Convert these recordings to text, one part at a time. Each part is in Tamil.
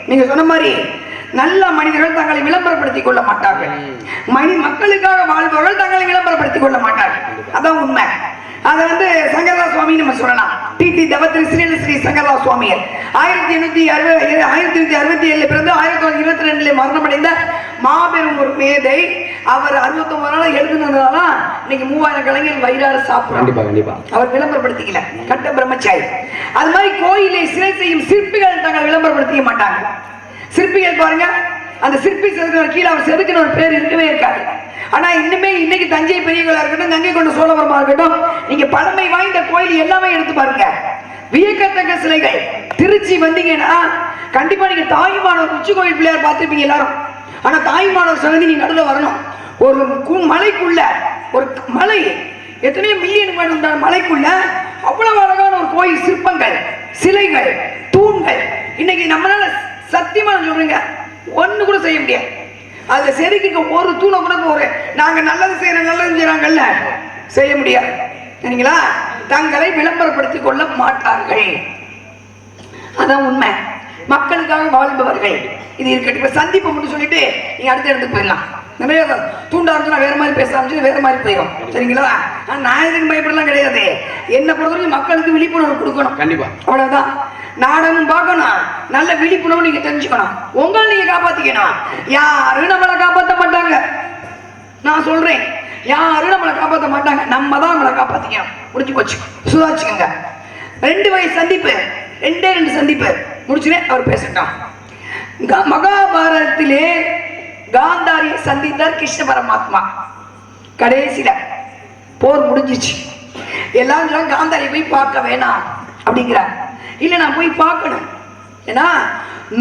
நீங்க சொன்ன மாதிரி நல்ல மனிதர்கள் தங்களை விளம்பரப்படுத்திக் கொள்ள மாட்டார்கள். மக்களுக்காக வாழ்பவர்கள் தங்களை விளம்பரப்படுத்திக் கொள்ள மாட்டார்கள். அதான் உண்மை. அதை சங்கரதாஸ் சுவாமி நம்ம சொல்லலாம். டி தவத்திரி ஸ்ரீ சங்கரதாஸ் சுவாமியர் 1867 பிறந்து 1922 மரணமடைந்த மாபெரும் ஒரு மேதை. அவர் 69 நாள் எழுதுனதுனால இன்னைக்கு 3000 கலைஞர் வயிறார சாப்பிடுறாங்க. அவர் விளம்பரப்படுத்திக்கல, கட்ட பிரம்மச்சாரி. அது மாதிரி கோயிலை சிலை செய்யும் சிற்பிகள் தங்களை விளம்பரப்படுத்திக்க மாட்டாங்க. சிற்பிகள் பாருங்க, அந்த சிற்பி செதுக்கிற கீழே அவர் செதுக்கின ஒரு பேர் இருக்கவே இருக்காது. ஆனா இன்னுமே இன்னைக்கு தஞ்சை பெரிய கோயிலா இருக்கட்டும், கங்கை கொண்ட சோழபுரமா இருக்கட்டும், நீங்க பழமை வாய்ந்த கோயில் எல்லாமே எடுத்து பாருங்க, வியக்கத்தக்க சிலைகள். திருச்சி வந்தீங்கன்னா கண்டிப்பா நீங்க தாயுமானவர் உச்சி கோயில் பிள்ளையார் பார்த்துருப்பீங்க எல்லாரும். ஆனா தாயுமானவர் சன்னதி நீங்க நடுவில் வரணும். ஒரு மலைக்குள்ள, ஒரு மலை எத்தனையோ மில்லியன் மலைக்குள்ள அவ்வளவு அழகான ஒரு கோயில் சிற்பங்கள், சிலைகள், தூண்கள். இன்னைக்கு நம்மளால சத்தியமா சொல்றீங்க ஒண்ணு கூட செய்ய முடியாது. அதுல செதுக்கிக்க ஒரு தூணை கூட ஒரு நாங்க நல்லது செய்யறாங்கல்ல செய்ய முடியாது. சரிங்களா? தங்களை விளம்பரப்படுத்திக் கொள்ள மாட்டார்கள். அதான் உண்மை. மக்களுக்காக வாழ்பவர்கள். இது இருக்கட்டும். இப்ப சந்திப்பு மட்டும் சொல்லிட்டு நீங்க அடுத்த இடத்துக்கு போயிடலாம். நிறைய தூண்டா இருந்தா வேற மாதிரி பேச ஆரம்பிச்சு வேற மாதிரி போயிடும். சரிங்களா? நான் எதுக்கு பயப்படலாம் கிடையாது. என்ன பொறுத்தவரைக்கும் மக்களுக்கு விழிப்புணர்வு கொடுக்கணும். கண்டிப்பா. அவ்வளவுதான். நாடகம் பார்க்கணும், நல்ல விழிப்புணர்வு நீங்க தெரிஞ்சுக்கணும். உங்களை நீங்க காப்பாத்திக்கணும். யாரும் நம்மளை காப்பாற்ற மாட்டாங்க. நான் சொல்றேன், யாரும் நம்மளை காப்பாற்ற மாட்டாங்க. நம்ம தான் நம்மளை காப்பாத்திக்கணும். முடிஞ்சு போச்சு. சுதாச்சுக்கங்க. 2 வகை சந்திப்பு, 2 சந்திப்பு முடிச்சுனே அவர் பேசட்டான். மகாபாரதத்திலே காந்தாரியை சந்தித்தார் கிருஷ்ண பரமாத்மா. கடைசியில போர் முடிஞ்சிச்சு. எல்லாரும் காந்தாரியை போய் பார்க்க வேணாம் அப்படிங்கிறார். இல்ல நான் போய் பார்க்கணும். ஏன்னா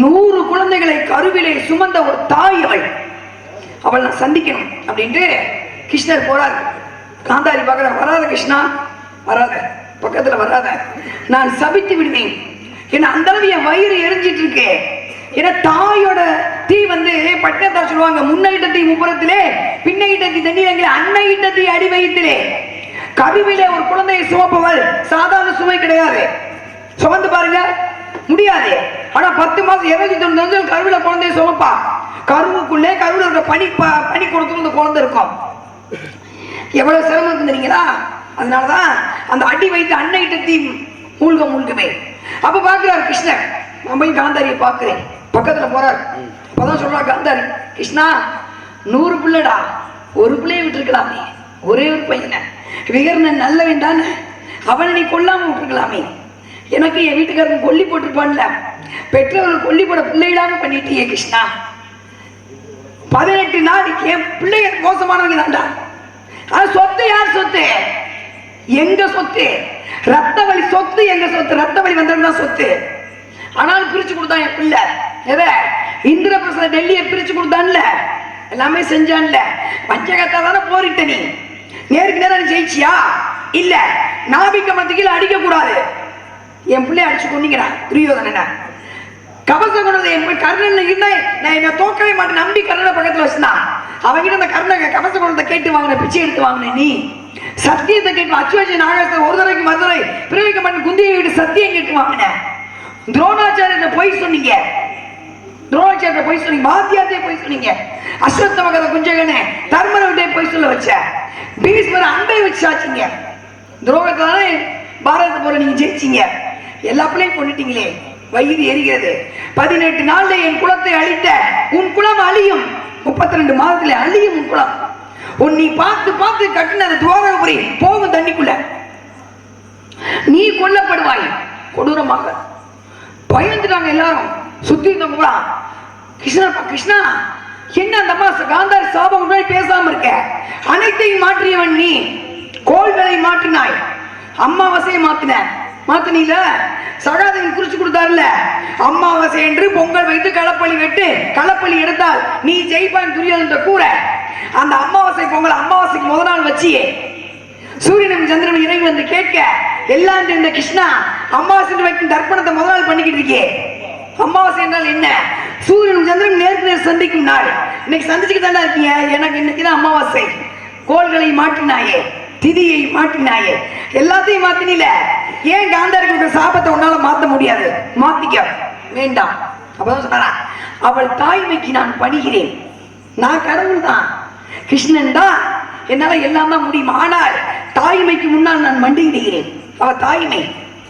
100 குழந்தைகளை கருவிலை சுமந்த ஒரு தாய் அவள் நான் சந்திக்கணும் அப்படின்ட்டு கிருஷ்ணர் போறாரு. காந்தாரி பார்க்கற, வராத கிருஷ்ணா, வராத, பக்கத்துல வராத, நான் சபித்து விடுவேன். ஏன்னா அந்த அளவு என் வயிறு எரிஞ்சிட்டு இருக்கு. ஏன்னா தாயோட தீ பட்டத்தார் சொல்லுவாங்க, முன்னையிட்ட தீ முப்புறத்திலே, பின்னையிட்ட தீ தண்ணீரங்கிலே, அன்னையிட்ட தீ அடி வயிற்றிலே. கருவிலே ஒரு குழந்தையை சுமப்பவள் சாதாரண சுமை கிடையாது. சுமந்து பாருங்க, முடியாது. ஆனா 10 மாசம் 290 கருவில குழந்தைய சுமப்பா. கருவுக்குள்ளே கருவில பனி கொடுத்து அந்த குழந்தை இருக்கும். எவ்வளவு சிரமம் இருக்கு தெரியுங்களா? அதனாலதான் அந்த அடி வைத்து அன்னையிட்ட தீ மூழ்கமே. அப்ப பாக்குறாரு கிருஷ்ணர், நான் போய் காந்தாரியை பாக்குறேன். பக்கத்துல போறாரு. அப்பதான் சொல்றாரு காந்தாரி, கிருஷ்ணா 100 பிள்ளைடா, ஒரு பிள்ளைய விட்டுருக்கலாமே, ஒரே ஒரு பையனை விகர்ணன் நல்ல வேண்டான அவனை நீ கொல்லாம விட்டுருக்கலாமே. எனக்கு என் வீட்டுக்காரன் கொல்லி போட்டிருப்பான்ல, பெற்றோர்கள் கொல்லி போட பிள்ளையிடாம பண்ணிட்டியே கிருஷ்ணா. 18 நாளைக்கு என் பிள்ளைங்க மோசமானவங்க தான்டா. அது சொத்து யார் சொத்து? எங்க சொத்து. ரத்த வலி சொத்து எங்க சொத்து. ரத்த வலி வந்தவங்க சொத்து. ஆனாலும் பிரிச்சு கொடுத்தான் என் பிள்ளை. எதை? இந்திரபிரச டெல்லியை பிரிச்சு கொடுத்தான்ல, எல்லாமே செஞ்சான்ல. பஞ்சகத்தா தானே போரிட்ட நீ. நேருக்கு நேரம் ஜெயிச்சியா? இல்ல. நாபிக்க மத்தியில் அடிக்க கூடாது. என் பிள்ளை அடிச்சு கொண்டீங்கிறான் துரியோதன. கவச கொண்டது என் கர்ணன் இருந்தா நான் என்ன தோக்கவே மாட்டேன் நம்பி கர்ணனை பக்கத்துல வச்சுதான். அவங்கிட்ட அந்த கர்ண கவச கொண்டதை கேட்டு வாங்கின, பிச்சை எடுத்து வாங்கின. நீ சத்தியத்தை கேட்டு அச்சுவச்சி நாகத்தை ஒரு தடவைக்கு மதுரை பிறவிக்க மாட்டேன் குந்தியை விட்டு சத்தியம் கேட்டு வாங்கின. துரோணாச்சாரிய போய் சொன்னீங்க, துரோணாச்சாரிய போய் சொன்னீங்க, வாத்தியார்த்தே போய் சொன்னீங்க, அஸ்வத்த மகத குஞ்சகனே தர்மரை விட்டே போய் சொல்ல வச்ச, பீஷ்மர் அன்பை வச்சு ஆச்சிங்க. துரோகத்தானே பாரத போல நீங்க ஜெயிச்சீங்க. எல்லா பிள்ளையும் கொண்டுட்டீங்களே, வயிறு எரிகிறது. 18 நாள்ல என் குலத்தை அழித்த உன் குலம் அழியும். 32 மாதத்துல அழியும் உன் குலம். உன் நீ பார்த்து பார்த்து கட்டின அந்த துவாரபுரி போகும் தண்ணிக்குள்ள. நீ கொல்லப்படுவாய் கொடூரமாக. பயந்துட்டாங்க எல்லாரும். சுத்தி இருந்தவங்க கிருஷ்ணா கிருஷ்ணா என்ன அந்த அம்மா காந்தாரி சாபம் முன்னாடி பேசாம இருக்க? அனைத்தையும் மாற்றியவன் நீ. கோள்களை மாற்றினாய், அம்மாவாசையை மாத்தினீல, சகாதேவன் குறிச்சு கொடுத்தாருல, அம்மாவாசை என்று பொங்கல் வைத்து களப்பள்ளி வெட்டு, களப்பள்ளி எடுத்தால் நீ ஜெயிப்பான் துரியோதன கூற. அந்த அமாவாசை பொங்கல் அமாவாசைக்கு முதல் நாள் வச்சியே சூரியனும் சந்திரனும் இறங்கி வந்து கேட்க எல்லாம் இந்த கிருஷ்ணா அமாவாசை வைக்கும் தர்ப்பணத்தை முதல் நாள் பண்ணிக்கிட்டு இருக்கே. அமாவாசை என்றால் என்ன? சூரியனும் சந்திரனும் நேருக்கு நேர் சந்திக்கும் நாள். இன்னைக்கு சந்திச்சுக்கிட்டு தானே இருக்கீங்க. எனக்கு இன்னைக்குதான் அமாவாசை. கோள்களை மாற்றினாயே, திதியை மாற்றினாயே, எல்லாத்தையும் மாத்தினில. ஏன் காந்தாரிக்கு சாபத்தை உன்னால மாத்த முடியாது? மாத்திக்க வேண்டாம். அப்பதான் சொன்னாரா, அவள் தாய்மைக்கு நான் பணிகிறேன். நான் கடவுள் தான், கிருஷ்ணன் தான், என்னால எல்லாம் தான் முடியும். ஆனால் தாய்மைக்கு முன்னால் நான் மண்டியிடுகிறேன். அவ தாய்மை,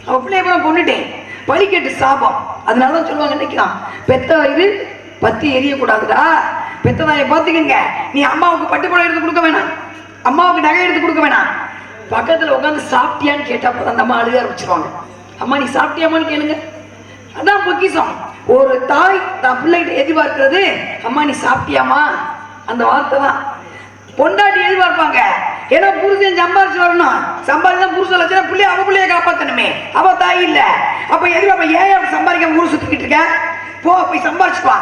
அவ பிள்ளைய கூட கொண்டுட்டேன், பழிக்கட்டு சாபம். அதனாலதான் சொல்லுவாங்க, நினைக்கலாம் பெத்த வயிறு பத்தி எரியக்கூடாதுடா, பெத்ததாயை பார்த்துக்கங்க. நீ அம்மாவுக்கு பட்டுப்புடவை எடுத்து கொடுக்க வேணாம், அம்மாவுக்கு நகை எடுத்து கொடுக்க வேணாம். பக்கத்துல உட்காந்து சாப்பிட்டியான்னு கேட்டா அந்த அம்மா அழுக ஆரம்பிச்சிருவாங்க. அம்மா நீ சாப்பிட்டியாமான்னு கேளுங்க. அதான் பொக்கிஷம். ஒரு தாய் தான் பிள்ளைகிட்ட எதிர்பார்க்கிறது, அம்மா நீ சாப்பிட்டியாமா, அந்த வார்த்தை தான். பொண்டாட்டி எதிர்பார்ப்பாங்க, ஏன்னா புருஷன் சம்பாரிச்சு வரணும், சம்பாதிச்சு புருஷன் லட்சம் பிள்ளைய அவ பிள்ளைய காப்பாற்றணுமே, அவ தாய் இல்ல. அப்ப எதிர்பார்ப்ப, ஏன் அப்படி சம்பாதிக்காம ஊர் சுத்திக்கிட்டு இருக்க, போ போய் சம்பாரிச்சுப்பா.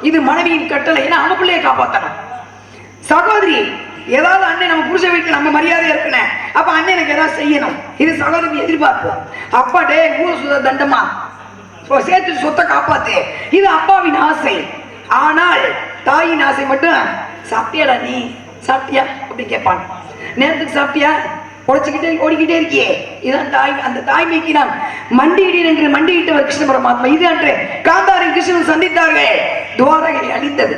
இது மனைவியின் கட்டளை, ஏன்னா அவ பிள்ளைய காப்பாற்றணும். சகோதரி, ஏதாவது அண்ணன் நம்ம புருஷ வீட்டுல நம்ம மரியாதை இருக்கணும், அப்ப அண்ணன் எனக்கு ஏதாவது செய்யணும், இது சகோதரி எதிர்பார்ப்பு. அப்பா டே ஊர் சுத்த தண்டமா சேர்த்து சொத்தை காப்பாத்து, இது அப்பாவின் ஆசை. ஆனால் தாயின் ஆசை மட்டும், சாப்பிட்டியாடா நீ, சாப்பிட்டியா அப்படின்னு கேட்பான். நேரத்துக்கு சாப்பிட்டியா, உழைச்சிக்கிட்டே ஓடிக்கிட்டே இருக்கியே, இதான் தாய். அந்த தாய்மைக்கு நான் மண்டியிடேன் என்று மண்டியிட்டவர் கிருஷ்ண பரமாத்மா. இது அன்று காந்தாரி கிருஷ்ணன் சந்தித்தார்கள், துவாரகை அழிந்தது.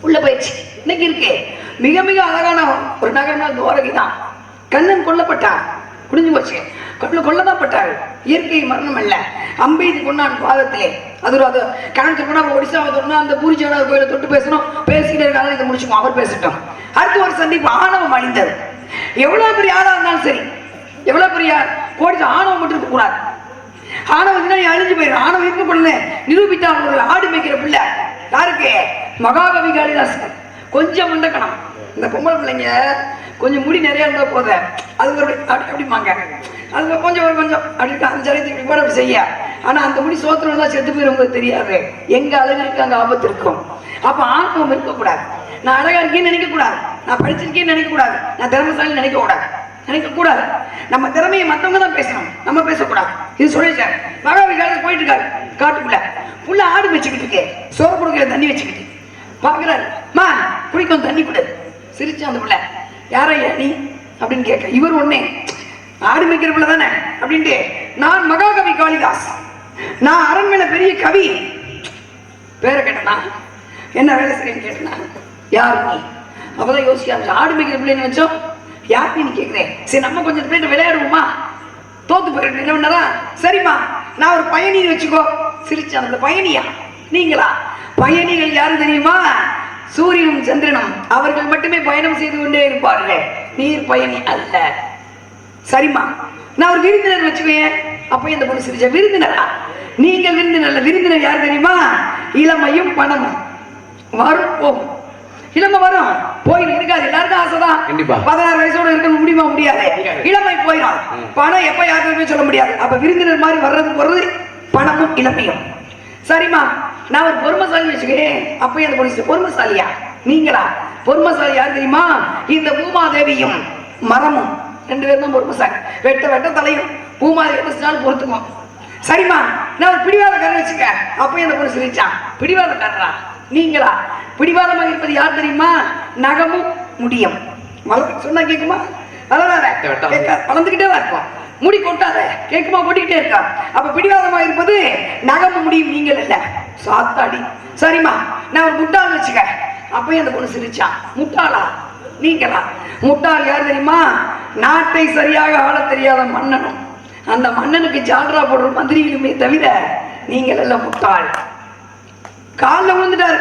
உள்ள போயிடுச்சு. இன்னைக்கு இருக்கு மிக மிக அழகான ஒரு நகரம்னா துவாரகை தான். கண்ணன் கொல்லப்பட்டார், முடிஞ்சு போச்சு. கொல்லதான் பட்டார். இயற்கை மரணம் அல்ல, அம்பெய்து கொண்டான் பாதத்திலே. அது அது கணக்கு போனா ஒடிசாவை சொன்னா அந்த பூரிஜகநாதர் கோயிலை தொட்டு பேசணும், பேசிக்கிட்டே இருக்காங்க. இதை முடிச்சுக்கோ, அவர் பேசிட்டோம். அடுத்து ஒரு சந்திப்பு, ஆணவம் அழிந்தது. எவ்வளவு பெரிய ஆளா இருந்தாலும் சரி, எவ்வளவு பெரிய கோடி ஆணவம் மட்டும் இருக்க கூடாது. ஆணவம் அழிஞ்சு போயிடும். ஆணவம் இருக்க பொண்ணு நிரூபித்தால் ஒரு ஆடு மேய்க்கிற பிள்ளை யாருக்கு, மகாகவி காளிதாசன். கொஞ்சம் மண்டக்கணும். இந்த பொம்பளை பிள்ளைங்க கொஞ்சம் முடி நிறைய இருந்தா போத, அது ஒரு அப்படிமாங்க, அது கொஞ்சம் கொஞ்சம் அப்படி அந்த சரித்திரி கூட அப்படி செய்ய. ஆனா அந்த முடி சோத்திரம் தான் செத்து போயிருவங்களுக்கு தெரியாது, எங்க அழகு இருக்கு அங்க ஆபத்து இருக்கும். அப்ப ஆணவம் இருக்கக்கூடாது. நான் அழகா இருக்கேன்னு நினைக்க கூடாது, நான் படிச்சிருக்கேன்னு நினைக்க கூடாது, நான் திறமைசாலி நினைக்க கூடாது, நினைக்க கூடாது. நம்ம திறமையை மத்தவங்க தான் பேசணும், நம்ம பேசக்கூடாது. இது சொல்லிச்சார். மகாவி காலத்துல போயிட்டு இருக்காரு காட்டுக்குள்ள, புள்ள ஆடு வச்சுக்கிட்டு இருக்கே, சோறு கொடுக்கிற தண்ணி வச்சுக்கிட்டு பாக்குறாரு. மா குடிக்கும் தண்ணி கொடு. சிரிச்சு அந்த பிள்ளை, யாரையா நீ அப்படின்னு கேட்க, இவர் ஒன்னே ஆடு மேய்க்கிற பிள்ளை தானே அப்படின்ட்டு, நான் மகாகவி காளிதாஸ், நான் அரண்மனை பெரிய கவி. பேரை கேட்டனா, என்ன வேலை செய்யன்னு கேட்டனா, யாரு நீ? அப்பதான் யோசிக்க, ஆடு மேய்க்கிற பிள்ளைன்னு வச்சோம், யாருன்னு கேட்கிறேன். சரி நம்ம கொஞ்சம் பிள்ளைங்க விளையாடுவோமா, தோத்து போயிட்டு சரிம்மா நான் ஒரு பயணின்னு வச்சுக்கோ. சிரிச்சு அந்த பயணியா நீங்களா? பயணிகள் யாரு தெரியுமா? சூரியனும் சந்திரனும், அவர்கள் மட்டுமே பயணம் செய்து கொண்டே இருப்பார்கள், நீர் பயணி அல்ல. சரிம்மா நான் ஒரு விருந்தினர் வச்சுக்கேன். அப்ப இந்த பொண்ணு சிரிச்ச, விருந்தினரா? நீங்கள் விருந்தினர். விருந்தினர் யாரு தெரியுமா? இளமையும் பணமும். வரும் போகும், இளமை வரும் போயிடும், இருக்காது. எல்லாருக்கும் ஆசைதான் 16 வயசோட இருக்க முடியுமா? முடியாது. இளமை போயிடும், பணம் எப்ப யாருக்குமே சொல்ல முடியாது. அப்ப விருந்தினர் மாதிரி வர்றது போறது பணமும் இளமையும். சரிம்மா நான் ஒரு பொறுமைசாலி வச்சுக்கிறேன். அப்ப அந்த பொண்ணு, பொறுமைசாலியா நீங்களா? பொறுமைசாலி யாரு தெரியுமா? இந்த பூமாதேவியும் மரமும், ரெண்டு பேரும் தான் பொறுமைசாலி. வெட்ட வெட்ட தலையும் பூமாதேவி எத்தனாலும் பொறுத்துக்கும். சரிம்மா நான் ஒரு பிடிவாதக்காரன் வச்சுக்க. அப்ப அந்த பொண்ணு சிரிச்சான், பிடிவாதக்காரரா நீங்களா? பிடிவாதமாக இருப்பது யார் தெரியுமா? நகமும் முடியும். சொன்னா கேக்குமா? வளர்ந்துகிட்டே தான் இருக்கும். முடி கொட்டாத, கேக்குமா? கொட்டிக்கிட்டே இருக்கா. அப்ப பிடிவாதமா இருப்பது நகமும் முடியும், நீங்கள் இல்ல சாத்தாடி. சரிம்மா நான் ஒரு முட்டாள் வச்சுக்க. அப்பயும் அந்த பொண்ணு சிரிச்சான், முட்டாளா நீங்களா? முட்டாள் யார் தெரியுமா? நாட்டை சரியாக ஆள தெரியாத மன்னனும், அந்த மன்னனுக்கு ஜால்ரா போடுற மந்திரிகளுமே தவிர நீங்கள் எல்லாம் முட்டாள். காலில் விழுந்துட்டாரு.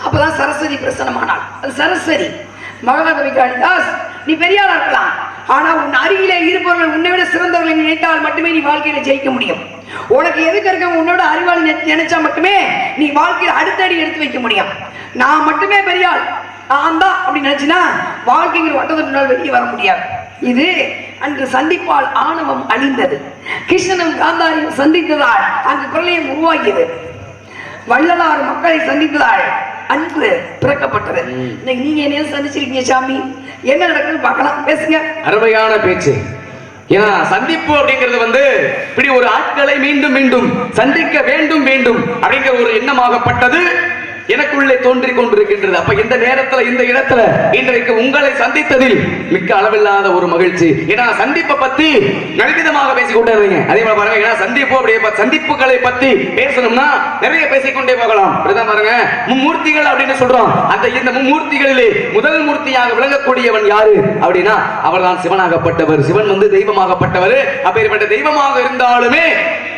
அப்பதான் சரஸ்வதி பிரசனமானாள். அது சரஸ்வதி. மகாகவி காளிதாஸ், நீ பெரியாளா இருக்கலாம், ஆனா உன் அருகிலே இருப்பவர்கள் உன்னை விட சிறந்தவர்களை நினைத்தால் மட்டுமே நீ வாழ்க்கையில ஜெயிக்க முடியும். உனக்கு எதுக்கு இருக்க உன்னோட அறிவாளி நினைச்சா மட்டுமே நீ வாழ்க்கையில அடுத்தடி எடுத்து வைக்க முடியும். நான் மட்டுமே பெரியாள், நான் தான் அப்படின்னு நினைச்சுன்னா வாழ்க்கைங்கிற வட்டத்தினால் வெளியே வர முடியாது. இது அன்று சந்திப்பால் ஆணவம் அழிந்தது. கிருஷ்ணனும் காந்தாரியும் சந்தித்ததால் அங்கு பிரளயம் உருவாகியது. வள்ளலார் மக்களை சந்தித்ததால் அன்பு பிறக்கப்பட்டது. நீங்க என்ன சந்திச்சிருக்கீங்க சாமி? என்ன நடக்குதுன்னு பார்க்கலாம், பேசுங்க. அருமையான பேச்சு. ஏன்னா சந்திப்பு அப்படிங்கிறது இப்படி ஒரு ஆட்களை மீண்டும் மீண்டும் சந்திக்க வேண்டும் வேண்டும் அப்படிங்கிற ஒரு எண்ணமாகப்பட்டது எனக்குள்ளே தோன்றிக் கொண்டிருக்கின்றது. அப்ப இந்த நேரத்துல இந்த இடத்துல இன்றைக்கு உங்களை சந்தித்ததில் மிக்க அளவில்லாத ஒரு மகிழ்ச்சி. ஏன்னா சந்திப்பை பத்தி நல்விதமாக பேசிக்கொண்டே இருக்கீங்க. அதே போல பாருங்க, ஏன்னா சந்திப்புகளை பத்தி பேசணும்னா நிறைய பேசிக்கொண்டே போகலாம். பாருங்க, மும்மூர்த்திகள் அப்படின்னு சொல்றோம். இந்த மும்மூர்த்திகளிலே முதல் மூர்த்தியாக விளங்கக்கூடியவன் யாரு அப்படின்னா அவர்தான் சிவனாகப்பட்டவர். சிவன் வந்து தெய்வமாகப்பட்டவர். அப்பேற்பட்ட தெய்வமாக இருந்தாலுமே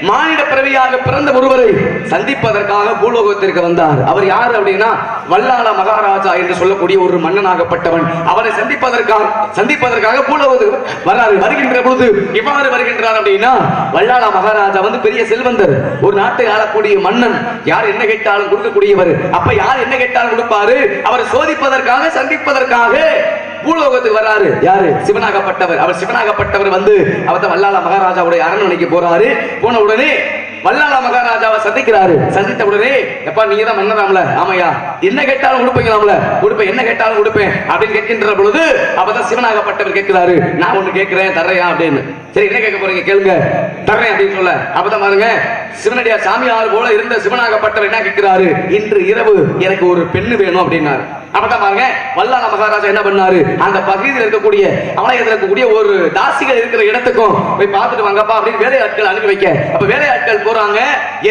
மானிட பிறவியாக பிறந்த ஒருவரை சந்திப்பதற்காக பூலோகத்திற்கு வந்தார். அவர் யார் அப்படின்னா வல்லாள மகாராஜா என்று சொல்லக்கூடிய ஒரு மன்னனாகப்பட்டவன். அவரை சந்திப்பதற்காக பூலோகத்துக்கு வராரு. வருகின்ற பொழுது இவ்வாறு வருகின்றார் அப்படின்னா வல்லாள மகாராஜா வந்து பெரிய செல்வந்தர், ஒரு நாட்டை ஆளக்கூடிய மன்னன். யார் என்ன கேட்டாலும் கொடுக்கக்கூடியவர். அப்ப யார் என்ன கேட்டாலும் கொடுப்பாரு. அவரை சோதிப்பதற்காக சந்திப்பதற்காக பூலோகத்துக்கு வராரு. யாரு? சிவனாகப்பட்டவர். அவர் சிவனாகப்பட்டவர் வந்து அவர் வல்லாள மகாராஜாவுடைய அரண்மனைக்கு போறாரு. போன உடனே வல்லாள மகாராஜாவை சந்திக்கிறாரு. சந்தித்த உடனே, எப்பா நீங்க தான் மன்னராம்ல? ஆமையா. என்ன கேட்டாலும் கொடுப்பீங்களாம்ல? கொடுப்பேன். என்ன கேட்டாலும் கொடுப்பேன் அப்படின்னு கேட்கின்ற பொழுது அப்பதான் சிவனாகப்பட்டவர் கேட்கிறாரு, நான் ஒண்ணு கேட்கிறேன் தர்றையா அப்படின்னு. சரி, என்ன கேட்க போறீங்க? கேளுங்க, தர்றேன் அப்படின்னு சொல்ல. அப்பதான் பாருங்க, சிவனடியார் சாமியார் போல இருந்த சிவனாகப்பட்டவர் என்ன கேட்கிறாரு, இன்று இரவு எனக்கு ஒரு பெண்ணு வேணும் அப்படின்னாரு. அப்பதான் பாருங்க, வல்லாள மகாராஜா என்ன பண்ணாரு, அந்த பகுதியில் இருக்கக்கூடிய அவலயத்தில் இருக்கக்கூடிய ஒரு தாசிகள் இருக்கிற இடத்துக்கும் போய் பார்த்துட்டு வாங்கப்பா அப்படின்னு வேலையாட்கள் அனுப்பி வைக்க. அப்ப வேலையாட்கள் போறாங்க.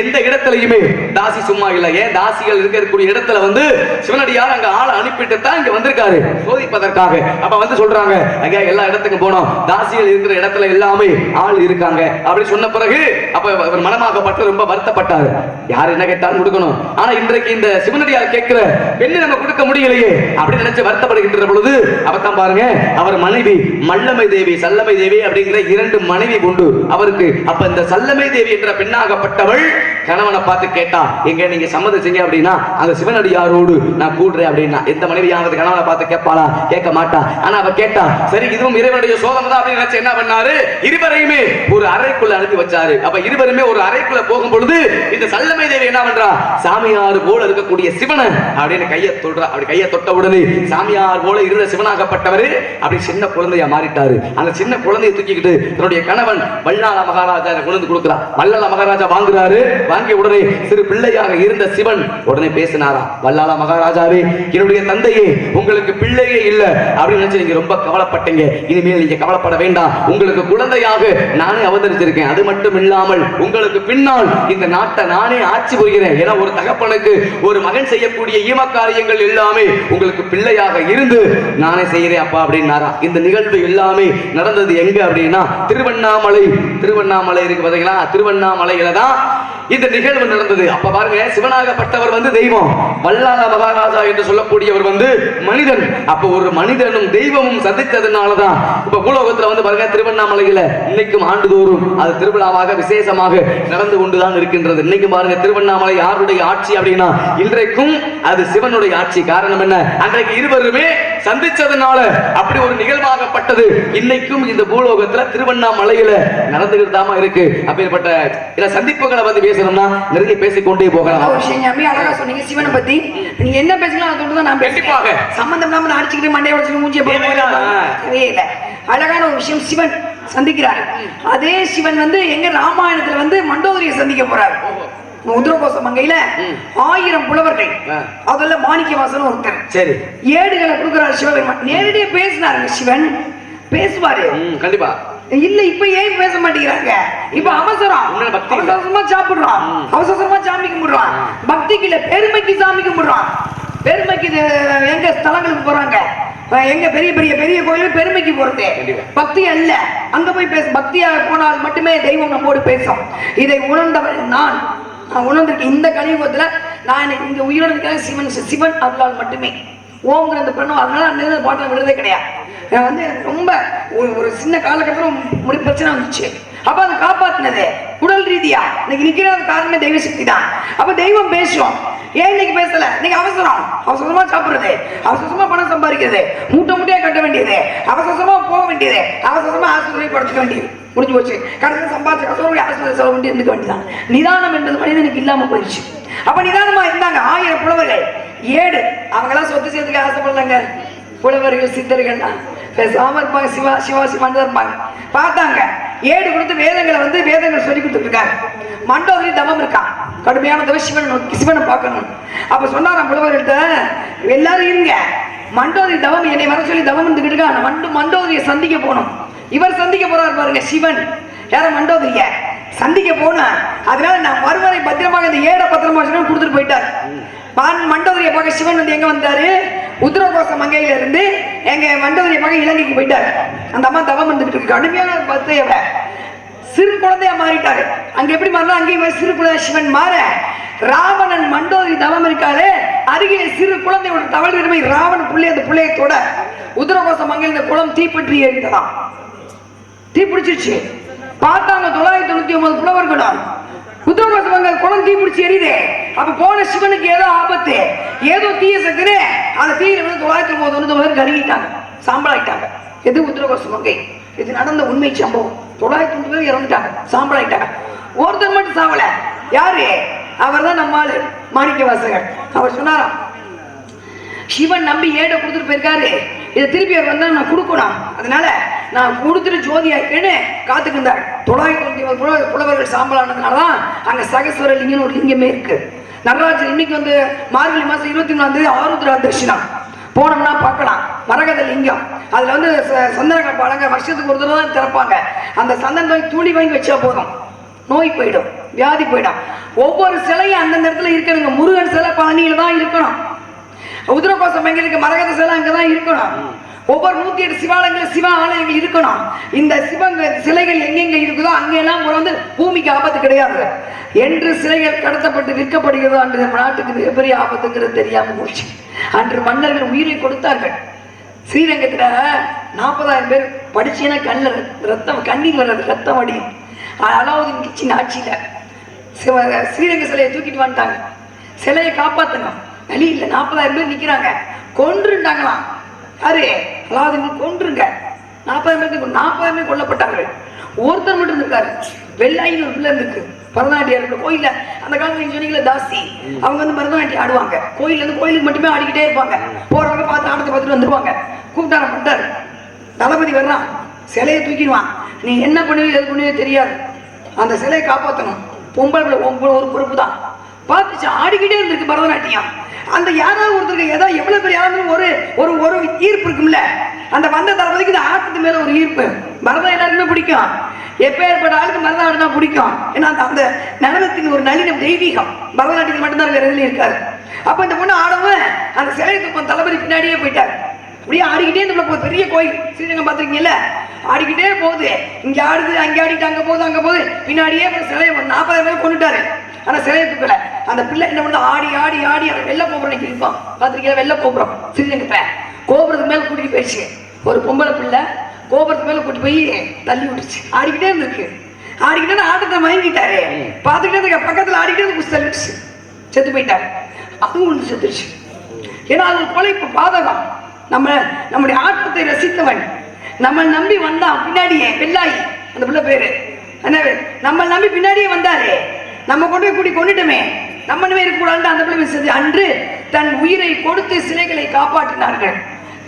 எந்த இடத்துலயுமே தாசி சும்மா இல்ல. ஏன் தாசிகள் இருக்கக்கூடிய இடத்துல வந்து சிவனடியார் அங்க ஆளை அனுப்பிட்டு தான் இங்க வந்திருக்காரு சோதிப்பதற்காக. அப்ப வந்து சொல்றாங்க, அங்க எல்லா இடத்துக்கும் போனோம், தாசிகள் இருக்கிற இடத்துல எல்லாமே ஆள் இருக்காங்க அப்படி சொன்ன பிறகு அப்ப அவர் மனமாகப்பட்டு ரொம்ப வருத்தப்பட்டாரு. யார் என்ன கேட்டாலும் கொடுக்கணும். ஆனா இன்றைக்கு இந்த சிவனடியார் கேட்கிற பெண்ணு நம்ம கொடுக்க முடியலையே அப்படின்னு நினைச்சு வருத்தப்படுகின்ற பொழுது அப்பதான் பாருங்க, அவர் மனைவி மல்லமை தேவி சல்லமை தேவி அப்படிங்கிற 2 மனைவி கொண்டு அவருக்கு. அப்ப இந்த சல்லமை தேவி என்ற பெண்ணாகப்பட்டவள் கணவனை பார்த்து கேட்டா, எங்க நீங்க சம்மதிச்சீங்க அப்படின்னா அந்த சிவனடியாரோடு நான் கூடுறேன் அப்படின்னா. எந்த மனைவியாவது கணவனை பார்த்து கேட்பாளா? கேட்க மாட்டா. ஆனா அவ கேட்டா, சரி இதுவும் இறைவனுடைய சோதனை தான் அப்படின்னு நினைச்சு என்ன பண்ணாரு, இருவரையுமே ஒரு அறைக்குள்ள அனுப்பி வச்சாரு. அப்ப இருவருமே ஒரு அறைக்குள்ள போகும் பொழுது இந்த சல்லமை தேவி என்ன பண்றா, சாமியார் போல இருக்கக்கூடிய சிவனை அப்படின்னு கையை தொடுறா. அப்படி கையை தொட்ட உடனே சாமியார் போல இருந்த சிவனாகப்பட்டவர் அப்படி சின்ன குழந்தையா மாறிட்டாரு. அந்த சின்ன குழந்தையை தூக்கிக்கிட்டு தன்னுடைய கணவன் வல்லாள மகாராஜா கொண்டு கொடுக்கிறார். வல்லாள மகாராஜா வாங்குறாரு. வாங்கிய உடனே சிறு பிள்ளையாக இருந்த சிவன் உடனே பேசினாரா, வல்லாள மகாராஜாவே, என்னுடைய தந்தையே உங்களுக்கு பிள்ளையே இல்ல அப்படின்னு நினைச்சு நீங்க ரொம்ப கவலைப்பட்டீங்க. இனிமேல் நீங்க கவலைப்பட வேண்டாம். உங்களுக்கு குழந்தையாக நானே அவதரிச்சிருக்கேன். அது மட்டும் இல்லாமல் உங்களுக்கு பின்னால் இந்த நாட்டை நானே ஆட்சி புரிகிறேன். ஏன்னா ஒரு தகப்பனுக்கு ஒரு மகன் செய்யக்கூடிய ஈமக்காரியங்கள் எல்லாமே உங்களுக்கு பிள்ளையாக இருந்து நானே செய்கிறேன் அப்பா அப்படின்னாரா. இந்த நிகழ்வு எல்லாமே நடந்தது எங்க அப்படின்னா திருவண்ணாமலை இருக்கு பாத்தீங்களா, திருவண்ணாமலையில தான் இந்த நிகழ்வு நடந்தது. அப்ப பாருங்க, சிவனாகப்பட்டவர் வந்து தெய்வம், வல்லாள மகாராஜா என்று சொல்லக்கூடியவர் வந்து மனிதன். அப்ப ஒரு மனிதனும் தெய்வமும் சந்தித்ததுனாலதான் இப்ப பூலோகத்துல வந்து பாருங்க, திருவண்ணாமலையில இன்னைக்கும் ஆண்டுதோறும் அது திருவிழாவாக விசேஷமாக நடந்து கொண்டுதான் இருக்கின்றது. இன்னைக்கு பாருங்க, திருவண்ணாமலை யாருடைய ஆட்சி அப்படின்னா இன்றைக்கும் அது சிவனுடைய ஆட்சி. காரணம் என்ன, அன்றைக்கு இருவருமே சந்திச்சதுனால அப்படி ஒரு நிகழ்வாகப்பட்டது. இன்னைக்கும் இந்த பூலோகத்துல திருவண்ணாமலையில நடந்துகிட்டு தான் இருக்கு. அப்பேற்பட்ட சந்திப்புகளை பத்தி பேசணும்னா நிறைய பேசிக்கொண்டே போகலாம். அழகா சொன்னீங்க சிவனை பத்தி. நீங்க என்ன பேசலாம் அதை நான் கண்டிப்பாக சம்பந்தம் இல்லாம அடிச்சுக்கிட்டு மண்டைய உடைச்சு மூஞ்சிய இல்ல. அழகான ஒரு விஷயம், சிவன் சந்திக்கிறாரு. அதே சிவன் வந்து எங்க ராமாயணத்துல வந்து மண்டோதரியை சந்திக்க போறாரு. உதிரகோச மங்கையில 1000 புலவர்கள், அதுல மாணிக்கவாசன் ஒருத்தர். சரி, ஏடுகளை கொடுக்கிறார் சிவபெருமான். நேரடியா பேசினாருங்க சிவன். பேசுவாரு கண்டிப்பா. இல்ல இப்ப ஏன் பேச மாட்டேங்கிறாங்க? இப்ப அவசரமா சாப்பிடுறான், அவசரமா சாமி கும்பிடுறான். பக்திக்கு இல்ல, பெருமைக்கு சாமி கும்பிடுறான். பெருமைக்கு எங்க ஸ்தலங்களுக்கு போறாங்க, எங்க பெரிய பெரிய பெரிய கோயில் பெருமைக்கு போறது, பக்தி அல்ல. அங்க போய் பேச, பக்தியாக போனால் மட்டுமே தெய்வம் நம்மோடு பேசும். இதை உணர்ந்தவள் நான் உணர்ந்திருக்கேன். இந்த கலியுகத்துல நான் இங்க உயிரோடு இருக்கிறேன் சிவன் அருளால் மட்டுமே. ஓம்ங்கிற அந்த பிரணம், அதனால அந்த பாட்டில் விடுறதே கிடையாது. வந்து ரொம்ப ஒரு சின்ன காலகட்டத்தில் பிரச்சனை வந்துச்சு. அப்ப அதை காப்பாத்தினது உடல் ரீதியா இன்னைக்கு நிக்கிற காரணமே தெய்வ சக்தி தான். அப்ப தெய்வம் பேசும். ஏன் இன்னைக்கு பேசல? இன்னைக்கு அவசரமா சாப்பிடுறது, அவசரமா பணம் சம்பாதிக்கிறது, மூட்டையா கட்ட வேண்டியது, அவசரமா போக வேண்டியது, அவசரமா ஆஸ்பத்திரி படுத்துக்க வேண்டியது, முடிஞ்சு போச்சு. கடைசியில் சம்பாதிச்சு அவசரம் ஆஸ்பத்திரி செலவு வேண்டி இருந்துக்க வேண்டியதான். நிதானம் என்றது மனிதனுக்கு இல்லாம போயிடுச்சு. அப்ப நிதானமா இருந்தாங்க 1000 புலவர்கள். ஏடு அவங்கெல்லாம் சொத்து சேர்த்துக்க ஆசைப்படலாங்க. புலவர்கள் சித்தர்கள் பேசாம இருப்பாங்க, சிவா சிவா சிவான்னு இருப்பாங்க. பார்த்தாங்க ஏடு கொடுத்து வேதங்களை வந்து வேதங்கள் சொல்லி கொடுத்துட்டு இருக்காரு. மண்டோதரி தவம் இருக்கான், கடுமையான தவம். சிவனை பார்க்கணும். அப்ப சொன்னாராம் புலவர்கள்ட்ட, எல்லாரும் இருங்க, மண்டோதரி தவம் என்னை வர சொல்லி தவம் இருந்துகிட்டு இருக்கா, மண்டோதரியை சந்திக்க போகணும். இவர் சந்திக்க போறாரு பாருங்க, சிவன் யார மண்டோதரிய சந்திக்க போன. அதனால நான் வருவரை பத்திரமாக இந்த ஏட பத்திரமா கொடுத்துட்டு போயிட்டார். மண்டோதரியை பார்க்க சிவன் வந்து எங்க வந்தாரு, உத்தரகோச மங்கையில இருந்து எங்க மண்டோதரியை பார்க்க இலங்கைக்கு போயிட்டாரு. அந்த அம்மா தவம் வந்துட்டு இருக்கு, கடுமையான பக்தையவ, சிறு குழந்தையா மாறிட்டாரு. அங்க எப்படி மாறினா அங்கேயும் சிறு குழந்தை சிவன் மாற, ராவணன் மண்டோதரி தவம் இருக்காரு, அருகிலே சிறு குழந்தையோட தவழ் விரும்பி ராவணன் புள்ளி அந்த புள்ளையத்தோட உத்தரகோச மங்கையில் இந்த குளம் தீப்பற்றி எரிந்ததாம். தீப்பிடிச்சிருச்சு. பார்த்தாங்க 999 புலவர்களால் உத்தரகோச மங்கை குளம் தீப்பிடிச்சு எரியுது. அப்ப போன சிவனுக்கு ஏதோ ஆபத்து, ஏதோ தீய சக்தினு அந்த தீயில வந்து 999 பேர் கருகிட்டாங்க, சாம்பலாயிட்டாங்க. எது உத்தரகோச மங்கை. இது நடந்த உண்மை சம்பவம். 900 பேர் இறந்துட்டாங்க, சாம்பலாயிட்டாங்க. ஒருத்தர் மட்டும் சாவல. யாரு? அவர் தான் நம்மால் மாணிக்க வாசகர். அவர் சொன்னாராம், சிவன் நம்பி ஏட கொடுத்துட்டு போயிருக்காரு, இதை திருப்பி அவர் வந்தா நான் கொடுக்கணும், அதனால நான் கொடுத்துட்டு ஜோதியாக்கேன்னு காத்துக்கிட்டார். 999 புலவர்கள் சாம்பலானதுனாலதான் அங்க சகஸ்வர லிங்கம்னு ஒரு லிங்கமே இருக்கு. நடராஜர் இன்னைக்கு வந்து மார்கழி மாசம் 24 ஆருத்ரா தரிசனம் போனோம்னா பார்க்கலாம். மரகத லிங்கம், அதுல வந்து சந்தன காப்பாளங்க வருஷத்துக்கு ஒரு தடவை தான் திறப்பாங்க. அந்த சந்தன தூளி வாங்கி வச்சா போதும், நோய் போயிடும், வியாதி போயிடும். ஒவ்வொரு சிலையும் அந்தந்த இடத்துல இருக்கணுங்க. முருகன் சிலை பழனியில தான் இருக்கணும், உத்தரகோசம் எங்க இருக்கு, மரகத சிலை அங்கதான் இருக்கணும். ஒவ்வொரு 108 சிவாலயங்கள் சிவ ஆலயங்கள் இருக்கணும். இந்த சிவங்க சிலைகள் எங்கெங்க இருக்குதோ அங்கெல்லாம் வந்து பூமிக்கு ஆபத்து கிடையாது என்று சிலைகள் கடத்தப்பட்டு விற்கப்படுகிறதோ அன்று நம்ம நாட்டுக்கு மிகப்பெரிய ஆபத்துங்கிறது தெரியாம போச்சு. அன்று மன்னர்கள் உயிரை கொடுத்தார்கள். ஸ்ரீரங்கத்துல 40,000 பேர் படிச்சீங்கன்னா கண்ணில் ரத்தம், கண்ணீர் வர்றது, ரத்தம் அடியும். அலாவுதீன் கிச்சின் ஆட்சியில ஸ்ரீரங்க சிலையை தூக்கிட்டு வந்துட்டாங்க. சிலையை காப்பாத்தணும், வழி இல்லை. 40,000 பேர் நிக்கிறாங்க, கொன்றுட்டாங்களாம். யாரு? அலாவுதீன் கொன்றுங்க. 40,000 பேர் கொல்லப்பட்டார்கள். ஒருத்தர் மட்டும் இருக்காரு, வெள்ளாயின்னு ஒரு பிள்ளை இருக்கு, பரதநாட்டியம் கோயில்ல. அந்த காலத்துல நீங்க சொன்னீங்களா தாசி, அவங்க வந்து பரதநாட்டியம் ஆடுவாங்க. கோயில்ல இருந்து கோயிலுக்கு மட்டுமே ஆடிக்கிட்டே இருப்பாங்க. போறவங்க பார்த்து ஆடத்தை பார்த்துட்டு வந்துருவாங்க. கூப்பிட்டார பட்டாரு, தளபதி வர்றான், சிலையை தூக்கிடுவான், நீ என்ன பண்ணுவீங்க எது பண்ணுவீங்க தெரியாது, அந்த சிலையை காப்பாற்றணும். பொம்பளை ஒரு பொறுப்பு தான். பார்த்துச்சு, ஆடிக்கிட்டே இருந்திருக்கு பரதநாட்டியம். அந்த யாராவது ஒருத்தருக்கு ஏதாவது எவ்வளவு பேர் யாரும் ஒரு ஒரு ஒரு ஈர்ப்பு இருக்கும்ல, அந்த வந்த தளபதிக்கு இந்த ஆட்டத்து மேல ஒரு ஈர்ப்பு. பரதம் எல்லாருக்குமே பிடிக்கும், எப்பேற்பட்ட ஆளுக்கு பரதம் ஆடுனா பிடிக்கும். ஏன்னா அந்த நடனத்தின் ஒரு நளினம் தெய்வீகம் பரதநாட்டியத்தில் மட்டும்தான் வேற எதுலையும் இருக்காரு. அப்ப இந்த பொண்ணு ஆடவும் அந்த சிலை தூக்கம் தளபதி பின்னாடியே போயிட்டாரு. அப்படியே ஆடிக்கிட்டே இந்த பெரிய கோயில் ஸ்ரீரங்கம் பார்த்துருக்கீங்கல்ல, ஆடிக்கிட்டே போகுது. இங்க ஆடுது, அங்கே ஆடிட்டு அங்க போகுது, அங்க போகுது, பின்னாடியே சிலையை 40,000 பேர் கொண்டுட்டாரு. ஆனா சிலையை தூக்கல. அந்த பிள்ளை என்ன பண்ண, ஆடி ஆடி ஆடி வெள்ள கோபுரம் இருப்பான் பார்த்துருக்கீங்க, வெள்ள கோபுரம் ஸ்ரீரங்கத்தை கோபுரத்துக்கு மேல கூட்டிட்டு போயிடுச்சு. ஒரு பொம்பளை பிள்ளை கோபுரத்துக்கு மேல கூட்டி போய் தள்ளி விட்டுருச்சு. ஆடிக்கிட்டே இருந்திருக்கு, ஆடிக்கிட்டே ஆட்டத்தை மயங்கிட்டாரு. பார்த்துக்கிட்டே இருக்க பக்கத்துல ஆடிக்கிட்டே குச்சி தள்ளிடுச்சு, செத்து போயிட்டாரு. அதுவும் ஒன்று செத்துருச்சு. ஏன்னா அது கொலை பாதகம். நம்முடைய ஆட்டத்தை ரசித்தவன் நம்ம நம்பி வந்தான் பின்னாடியே, வெள்ளாயி அந்த பிள்ளை பேரு என்ன, நம்ம நம்பி பின்னாடியே வந்தாரு, நம்ம கொண்டு போய் கொண்டுட்டோமே, நம்ம இருக்கக்கூடாது. அந்த பிள்ளை அன்று தன் உயிரை கொடுத்து சிலைகளை காப்பாற்றினார்கள்.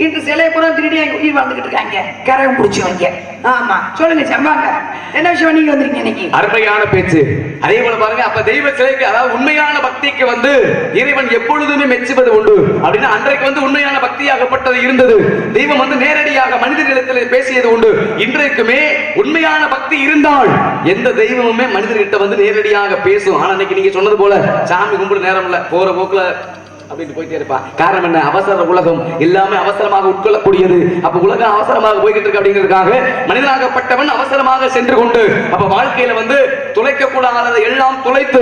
இன்று சிலையை கூட திருடி உயிர் வாழ்ந்துகிட்டு இருக்காங்க, கரகம் பிடிச்சவங்க. ஆமா, சொல்லுங்க செம்பாங்க, என்ன விஷயம் நீங்க வந்திருக்கீங்க இன்னைக்கு? அருமையான பேச்சு. அதே போல பாருங்க, அப்ப தெய்வ சிலைக்கு, அதாவது உண்மையான பக்திக்கு வந்து இறைவன் எப்பொழுதுமே மெச்சுவது உண்டு. அப்படின்னா அன்றைக்கு வந்து உண்மையான பக்தியாகப்பட்டது இருந்தது. தெய்வம் வந்து நேரடியாக மனிதர்களிடத்தில் பேசியது உண்டு. இன்றைக்குமே உண்மையான பக்தி இருந்தால் எந்த தெய்வமுமே மனிதர்கிட்ட வந்து நேரடியாக பேசும். ஆனா இன்னைக்கு நீங்க சொன்னது போல சாமி கும்பிட நேரம் இல்ல, போற போக்குல அப்படின்னு போயிட்டே இருப்பா. காரணம் என்ன? அவசர உலகம், எல்லாமே அவசரமாக உட்கொள்ளக்கூடியது. அப்ப உலகம் அவசரமாக போய்கிட்டு இருக்கு. அப்படிங்கிறதுக்காக மனிதனாகப்பட்டவன் அவசரமாக சென்று கொண்டு அப்ப வாழ்க்கையில வந்து துளைக்க கூடாததை எல்லாம் துளைத்து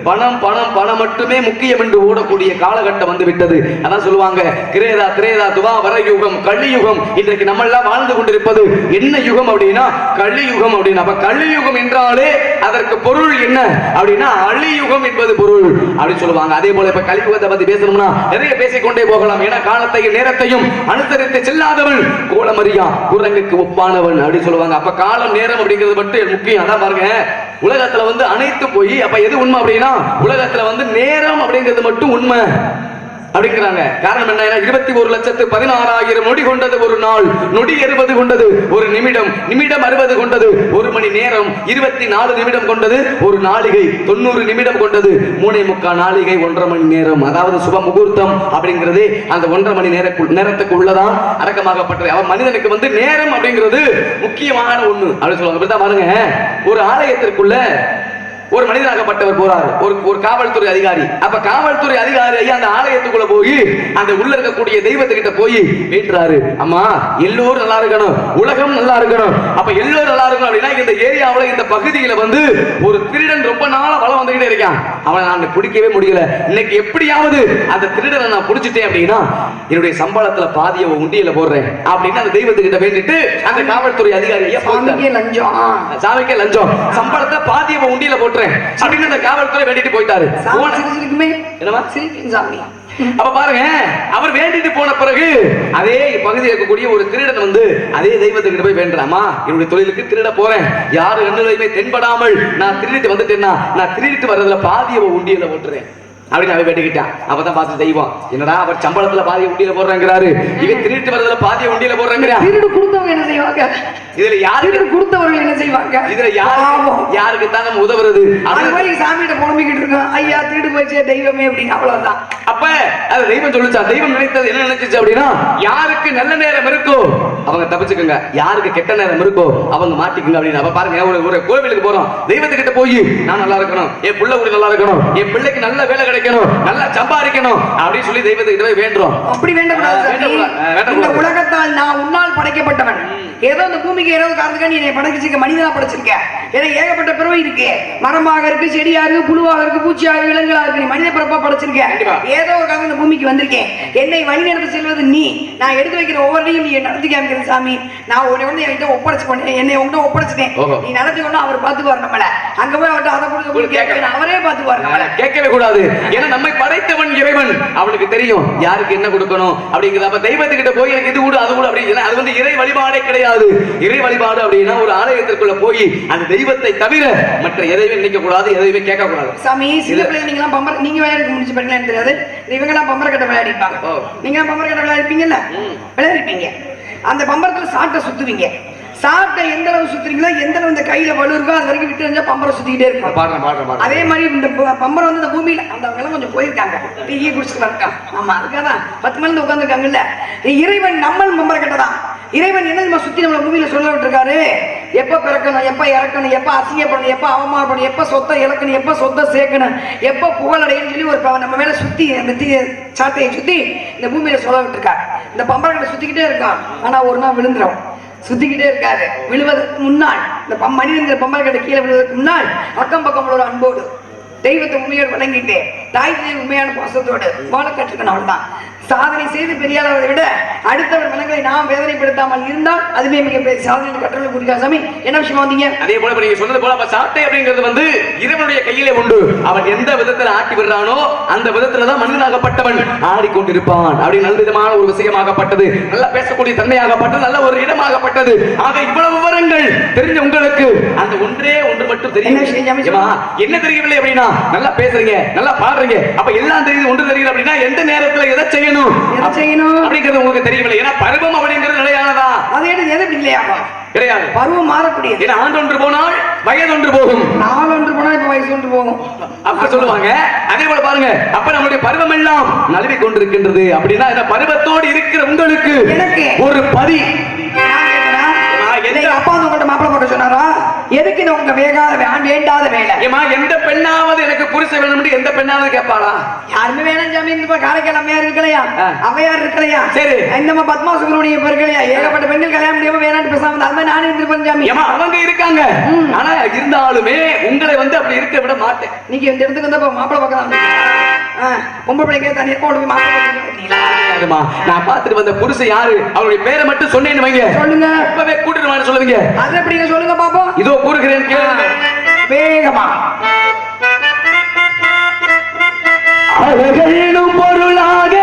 பணம் பணம் பணம் மட்டுமே முக்கியம் என்று ஓடக்கூடிய காலகட்டம் வந்து விட்டது. அதான் சொல்லுவாங்க, கிரேதா திரேதா துவாபர யுகம், கலியுகம். இன்றைக்கு நம்ம எல்லாம் வாழ்ந்து கொண்டிருப்பது என்ன யுகம் அப்படின்னா கலியுகம். அப்படின்னா அப்ப கலியுகம் என்றாலே அதற்கு பொருள் என்ன அப்படின்னா அழியுகம் என்பது பொருள் அப்படின்னு சொல்லுவாங்க. அதே போல இப்ப கலியுகத்தை பத்தி பேசணும்னா நிறைய பேசிக்கொண்டே போகலாம். ஏன்னா காலத்தையும் நேரத்தையும் அனுசரித்து செல்லாதவன் கோலமரியா குரங்குக்கு ஒப்பானவன் அப்படின்னு சொல்லுவாங்க. அப்ப காலம் நேரம் அப்படிங்கிறது மட்டும் முக்கியம். அதான் பாருங்க, உலகத்துல வந்து அனைத்து போய் அப்ப எது உண்மை அப்படின்னா உலகத்துல வந்து நேரம் அப்படிங்கிறது மட்டும் உண்மை. அப்படிங்கிறாங்க. காரணம் என்ன? 21,16,000 நொடி கொண்டது ஒரு நாள், நொடி 60 கொண்டது ஒரு நிமிடம், நிமிடம் 60 கொண்டது ஒரு மணி நேரம், 24 நிமிடம் கொண்டது ஒரு நாளிகை, 90 நிமிடம் கொண்டது 3.25 நாளிகை, 1.5 மணி நேரம். அதாவது சுப முகூர்த்தம் அப்படிங்கிறது அந்த 1.5 மணி நேரத்துக்கு உள்ளதான் அடக்கமாகப்பட்டது. அவன் மனிதனுக்கு வந்து நேரம் அப்படிங்கிறது முக்கியமான ஒண்ணு அப்படின்னு சொல்லுவாங்க. பாருங்க, ஒரு ஆலயத்திற்குள்ள ஒரு மனிதனாகப்பட்டவர் போறாரு, ஒரு காவல்துறை அதிகாரி. அப்ப காவல்துறை அதிகாரி அந்த ஆலயத்துக்குள்ள போய் அந்த உள்ள இருக்கக்கூடிய தெய்வத்துக்கிட்ட போய் வேண்டுறாரு, அம்மா எல்லோரும் நல்லா இருக்கணும், உலகம் நல்லா இருக்கணும். அப்ப எல்லோரும் நல்லா இருக்கணும் அப்படின்னா இந்த ஏரியாவுல இந்த பகுதியில வந்து ஒரு திருடன் ரொம்ப நாளா வளம் வந்துகிட்டே இருக்கான், அவனை நான் பிடிக்கவே முடியல. இன்னைக்கு எப்படியாவது அந்த திருடனை நான் பிடிச்சிட்டேன் அப்படின்னா என்னுடைய சம்பளத்துல பாதியை உண்டியல போடுறேன் அப்படின்னு அந்த தெய்வத்துக்கிட்ட வேண்டிட்டு அந்த காவல்துறை அதிகாரி சாமிக்கே லஞ்சம், சம்பளத்தை பாதியை உண்டியல போட்டு அப்படின்னு அந்த காவல்துறை வேண்டிட்டு போயிட்டாரு. அப்ப பாருங்க, அவர் வேண்டிட்டு போன பிறகு அதே பகுதியில் இருக்கக்கூடிய ஒரு திருடன் வந்து அதே தெய்வத்துக்கிட்ட போய் வேண்டாமா, என்னுடைய தொழிலுக்கு திருட போறேன், யாரு கண்ணுலையுமே தென்படாமல் நான் திருடிட்டு வந்துட்டேன்னா நான் திருடிட்டு வர்றதுல பாதியை உண்டியல போட்டுறேன் அப்படின்னு அவன் வேண்டிக்கிட்டான். அப்பதான் பார்த்து தெய்வம், என்னடா அவர் சம்பளத்துல பாதியை உண்டியல போடுறாங்கிறாரு, இவன் திருட்டு வரதுல பாதியை உண்டியல போடுறாங்க. திருடு கொடுத்தவங்க என்ன செய்வாங்க? இதுல யாருக்கு கொடுத்தவர்கள் என்ன செய்வாங்க? இதுல யாருக்கு தான் நம்ம உதவுறது? அது மாதிரி சாமிகிட்ட புலம்பிக்கிட்டு இருக்கோம், ஐயா திருடு போயிச்சே தெய்வமே அப்படின்னு, அவ்வளவுதான். அப்ப அது தெய்வம் சொல்லுச்சா, தெய்வம் நினைத்தது என்ன நினைச்சிச்சு அப்படின்னா, யாருக்கு நல்ல நேரம் இருக்கோ அவங்க தப்பிச்சுக்கோங்க, யாருக்கு கெட்ட நேரம் இருக்கோ அவங்க மாட்டிக்குங்க அப்படின்னு. அப்ப பாருங்க, ஒரு கோவிலுக்கு போறோம், தெய்வத்துக்கிட்ட போய் நான் நல்லா இருக்கணும், என் பிள்ளை கூட நல்லா இருக்கணும், என் பிள்ளைக்கு நல்ல வேலை கிடைக்கணும், நல்லா சம்பாதிக்கணும் அப்படின்னு சொல்லி தெய்வத்துக்கிட்ட போய் வேண்டுறோம். அப்படி வேண்டக்கூடாது. இந்த உலகத்தால் நான் உன்னால் படைக்கப்பட்டவன், ஏதோ இந்த பூமிக்கு ஏதோ காரணத்துக்காக நீ என்னை படைச்சிருக்க, மனிதனா படைச்சிருக்க, எனக்கு ஏகப்பட்ட பிறவை இருக்கு, மரமாக இருக்கு, செடியா இருக்கு, புழுவாக இருக்கு, பூச்சியாக இருக்கு, விலங்குகளா இருக்கு, நீ மனித பிறப்பா படைச்சிருக்க, ஏதோ ஒரு காரணம் இந்த பூமிக்கு வந்திருக்கேன், என்னை வழி நடத்தி செல்வது நீ, நான் எடுத்து வைக்கிற ஒவ்வொருடையும் நீ நடத்தி காமிக்கிறது சாமி, நான் உன்னை வந்து என்கிட்ட ஒப்படைச்சு பண்ணேன், என்னை உங்ககிட்ட ஒப்படைச்சிட்டேன், நீ நடத்திக்கணும், அவர் பார்த்துக்குவார் நம்மள, அங்க போய் அவர்கிட்ட அதை கொடுக்க கேட்க அவரே பார்த்துக்குவார் நம்மள. கேட்கவே கூடாது, ஏன்னா நம்மை படைத்தவன் இறைவன், அவனுக்கு தெரியும் யாருக்கு என்ன கொடுக்கணும் அப்படிங்கிறது. அப்ப தெய்வத்துக்கிட்ட போய் எனக்கு இது கூட அது கூட அப்படின்னு, அது வந்து இறை வழிபாடே கிடையாது. இறை வழிபாடு அப்படின்னா ஒரு ஆலயத்திற்குள்ள போய் அந்த தெய்வத்தை தவிர மற்ற எதையுமே நினைக்க கூடாது, எதையுமே கேட்க கூடாது. சாமி, சில பிள்ளைங்க நீங்க எல்லாம் பம்பர், நீங்க விளையாடி முடிச்சு பண்ணீங்கன்னு தெரியாது, இவங்க எல்லாம் பம்பர கட்ட விளையாடிப்பாங்க, நீங்க பம்பர கட்ட விளையாடிப்பீங்கல்ல, விளையாடிப்பீங்க, அந்த பம்பரத்துல சாட்டை சுத்துவீங்க, சாட்டை எந்த அளவு சுத்துறீங்களோ எந்த அளவு இந்த கையில வலு இருக்கோ அது வரைக்கும் விட்டு இருந்தா பம்பரை சுத்திக்கிட்டே இருக்கும். அதே மாதிரி இந்த பம்பரை வந்து இந்த பூமியில அந்த எல்லாம் கொஞ்சம் போயிருக்காங்க, டீ குடிச்சுட்டு இருக்காங்க. ஆமா, அதுக்காக 10 மணி உட்காந்துருக்காங்கல்ல. இறைவன் நம்ம பம்பரை கட்டதான். இறைவன் என்ன சுத்தி நம்ம பூமியில சொல்ல விட்டுருக்காரு, எப்ப பிறக்கணும், எப்ப இறக்கணும், எப்ப அசிங்கப்படணும், எப்ப அவமானப்படணும், எப்ப சொத்தை இழக்கணும், எப்ப சொத்தை சேர்க்கணும், எப்ப புகழடையன்னு சொல்லி ஒரு நம்ம மேல சுத்தி அந்த சாட்டையை சுத்தி இந்த பூமியில சொல்ல விட்டுருக்காரு. இந்த பம்பரை கட்டை சுத்திக்கிட்டே இருக்கான், ஆனா ஒரு நாள் விழுந்துரும். சுத்திக்கிட்டே இருக்காரு. விழுவதற்கு முன்னால் இந்த மனிதன் பம்பரை கட்டை கீழே விழுவதற்கு முன்னால் அக்கம் பக்கம் ஒரு அன்போடு தெய்வத்தை உண்மையோடு வணங்கிட்டு தாய் உண்மையான பாசத்தோடு வாழ கற்றுக்கணும். அவள்தான் சாதனை செய்து பெரியாளரை விட அடுத்தவர் மனங்களை நாம் வேதனைப்படுத்தாமல் இருந்தால் அதுவே மிகப்பெரிய சாதனை. கற்றலை குறிக்கா சாமி, என்ன விஷயமா வந்தீங்க? அதே போல நீங்க சொன்னது போல சாட்டை அப்படிங்கிறது வந்து இறைவனுடைய கையிலே உண்டு. அவன் எந்த விதத்துல ஆட்டி விடுறானோ அந்த விதத்துலதான் மனிதனாகப்பட்டவன் ஆடிக்கொண்டிருப்பான். அப்படி நல்ல விதமான ஒரு விஷயமாகப்பட்டது, நல்லா பேசக்கூடிய தன்மையாகப்பட்டது, நல்ல ஒரு இடமாகப்பட்டது. ஆக இவ்வளவு விவரங்கள் தெரிஞ்ச உங்களுக்கு அந்த ஒன்றே ஒன்று மட்டும் தெரியும். என்ன தெரியவில்லை அப்படின்னா, நல்லா பேசுறீங்க, நல்லா பாடுறீங்க, அப்ப எல்லாம் தெரியுது, ஒன்று தெரியல அப்படின்னா எந்த நேரத்துல எதை செய்யணும் அப்படிங்கிறது உங்களுக்கு தெரியவில்லை. ஏன்னா பருவம் அப்படிங்கிறது நிலையானதா, அது எது இல்லையா கிடையாது, பருவம் மாறக்கூடியது. ஏன்னா ஆண்டு ஒன்று போனால் வயது ஒன்று போகும், நாள் ஒன்று போனால் இப்ப வயசு ஒன்று போகும் அப்ப சொல்லுவாங்க. அதே போல பாருங்க, அப்ப நம்முடைய பருவம் எல்லாம் நழுவி கொண்டிருக்கின்றது. அப்படின்னா இந்த பருவத்தோடு இருக்கிற உங்களுக்கு எனக்கு ஒரு பதி அப்பா உங்கள்ட்ட மாப்பிள போட்ட சொன்னாரா? எதுக்கு இது உங்க வேண்டாத வேலை? ஏமா எந்த பெண்ணாவது எனக்கு புருஷன் வேணும் எந்த பெண்ணாவது கேட்பாளா? யாருமே வேணாம் சாமி. இந்த காரைக்கால் அம்மையார் இருக்கலையா, அவையார் இருக்கலையா, சரி இந்த பத்மா சுப்ரமணியம் இப்ப இருக்கலையா, ஏகப்பட்ட பெண்கள் கல்யாணம் முடியாம வேணான்னு பேசாம அது மாதிரி நானும் இருந்திருப்பேன் சாமி. ஏமா அவங்க இருக்காங்க, ஆனா இருந்தாலுமே உங்களை வந்து அப்படி இருக்க விட மாட்டேன். நீங்க இந்த இடத்துக்கு வந்து மாப்பிள பக்கம் பொம்பளை பிள்ளைங்க தனியா கொண்டு போய் நான் பார்த்துட்டு வந்த புருஷன் யாரு, அவருடைய பேரை மட்டும் சொன்னேன்னு வைங்க, சொல்லுங்க இப்பவே கூட்டிட்டு சொல்லுவீங்க. அது எப்படிங்க சொல்லுங்க பாப்போம். இதோ கூறுகிறேன் கேளுங்க வேகமா. அழகெனும் பொருளாக